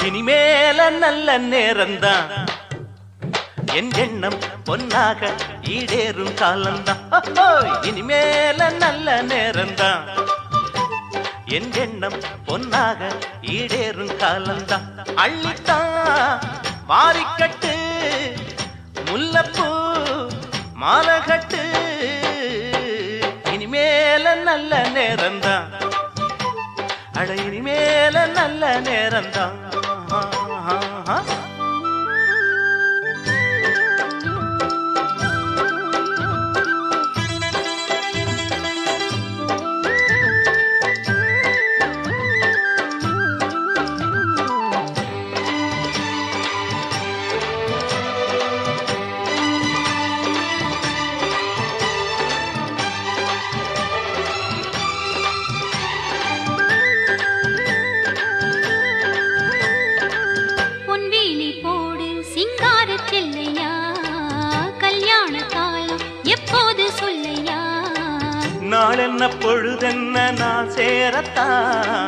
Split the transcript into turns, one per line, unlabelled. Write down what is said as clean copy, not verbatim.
இனிமேல நல்ல நேரம்தான் என் எண்ணம் பொன்னாக ஈடேறும் காலம்தான் இனிமேல நல்ல நேரம்தான் என் எண்ணம் பொன்னாக ஈடேறும் காலம்தான் அள்ளித்தான் வாரிக்கட்டு முல்லப்பூ மாலகட்டு இனிமேல நல்ல நேரம்தான் அட இனிமேல நல்ல நேரம்தான் நாள் என்ன பொழுதென்ன நான் சேரத்தான்